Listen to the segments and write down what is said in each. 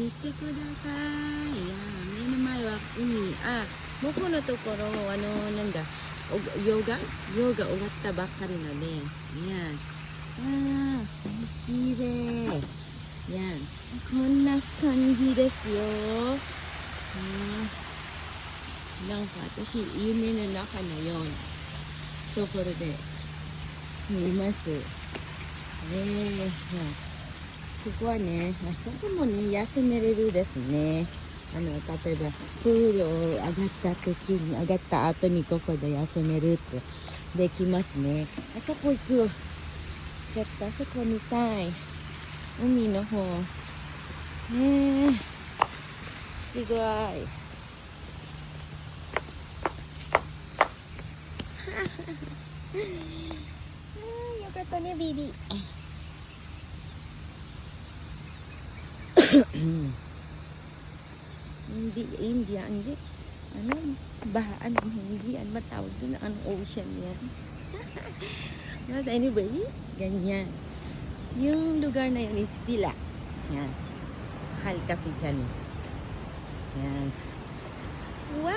見てください。いやー、目の前は海。あ、僕のところ、なんだ、ヨガ終わったばっかりのね。いやー、あー、きれい。いやー、こんな感じですよ。なんか私、夢の中のようなところでいます。ここはね、とてもね、休めれるですね。例えば、プールを上がった後にここで休めるってできますね。あそこ行く。ちょっとあそこ見たい。海の方。すごい。よかったね、ビビ。hindi bahaan, hindi matawag doon, ocean yan. But anyway, ganyan. Yung lugar na yun is Tila. Yan. Mahal kasi dyan. Yan. Wow!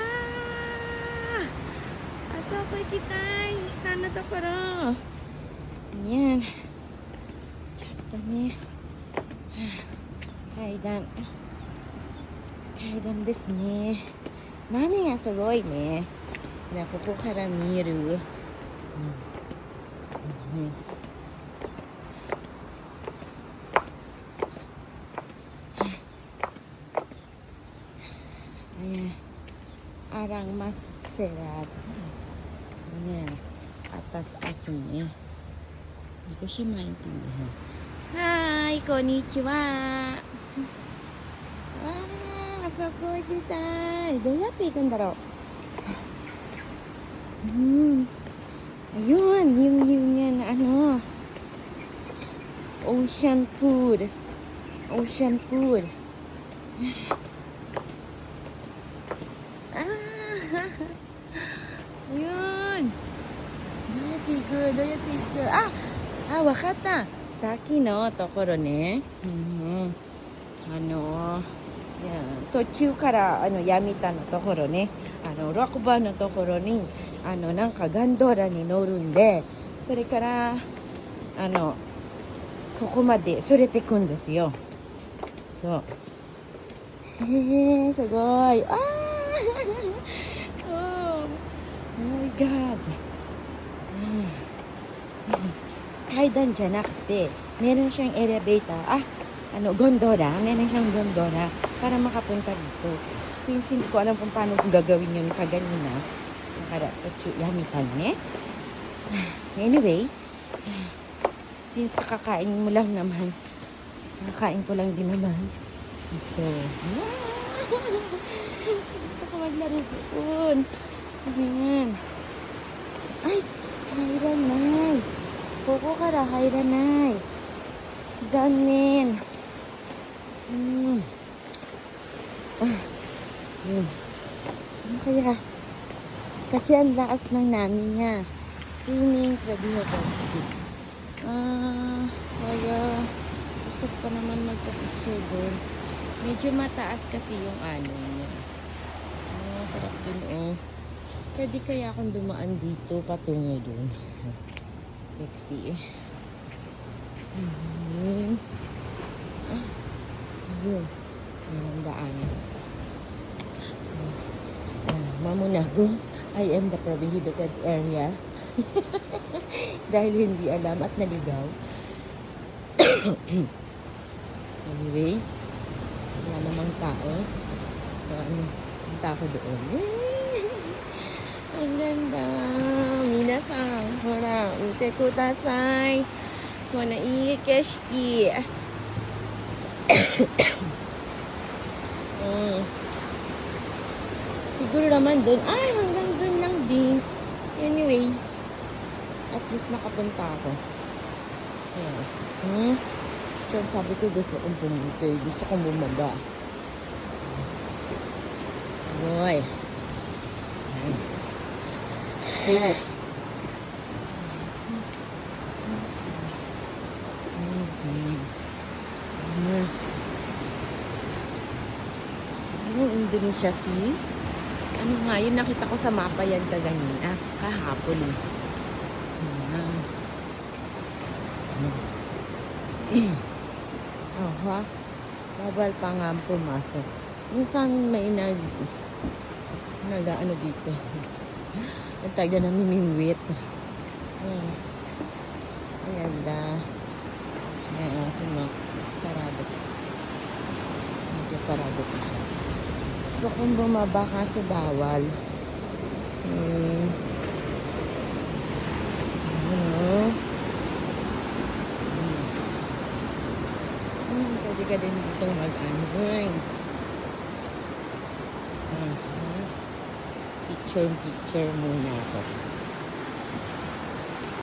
Asoko kita, shita no tokoro. Yan. Chatta ne. 階段ですね。波がすごいね。ここから見える。Arang mas serat. Ayan. Atas aso niya. Hindi ko siya maintindihan. Hi! Konnichiwa! あそこ行きたい。どうやって行くんだろう。Ayun, yung yan, ocean food. Ocean food. Ayun. Doyate. Wakata. Saki no tokoro ne.途中からヤミタのところね、ロックバーのところになんかガンドーラに乗るんで、それからここまでそれてくんですよ。そう。すごい。Oh my god。階段じゃなくて、meron siyang elevator. Gondola. Meron siyang gondola para makapunta dito. Since hindi ko alam kung paano gagawin yun kaganina. Yamitan ne. Anyway, since kakakain mo lang naman, kakakain ko lang din naman. So, gusto ko maglaro doon. Ayan. Ay, hairanai. Koko kara hairanai. Zanen. Kaya kasi ang lakas ng namin niya. Pining trabiho ko. Kaya gusto ko naman magpapicture doon. Medyo mataas kasi yung niya. Sarap dun Pwede kaya akong dumaan dito patungo doon. Let's see. Yun. Ang daan. Mamunago. I am the prohibited area. Dahil hindi alam at naligaw. Anyway, wala namang tao. So, punta ako doon. Ang ganda. Minasan, hora, ute kudasai. Kona ii keshiki. Siguro naman doon. Hanggang doon lang din. Anyway, at least nakapunta ako. Ayan. So, sabi ko gusto kong pumunta. Gusto kong bumaba. Boy. Ayan. Indonesia Sea. Ano nga, yun nakita ko sa mapa yan kaganina, kahapon eh. Oh, ha? Bawal pa nga pumasok. Minsan may ano dito. Nagtaga na miniwit. Ayan da. Ayan, sarado. Medyo sarado pa siya. Gusto kong bumaba kasi bawal. Pwede ka din dito mag-unwind. Picture muna ako.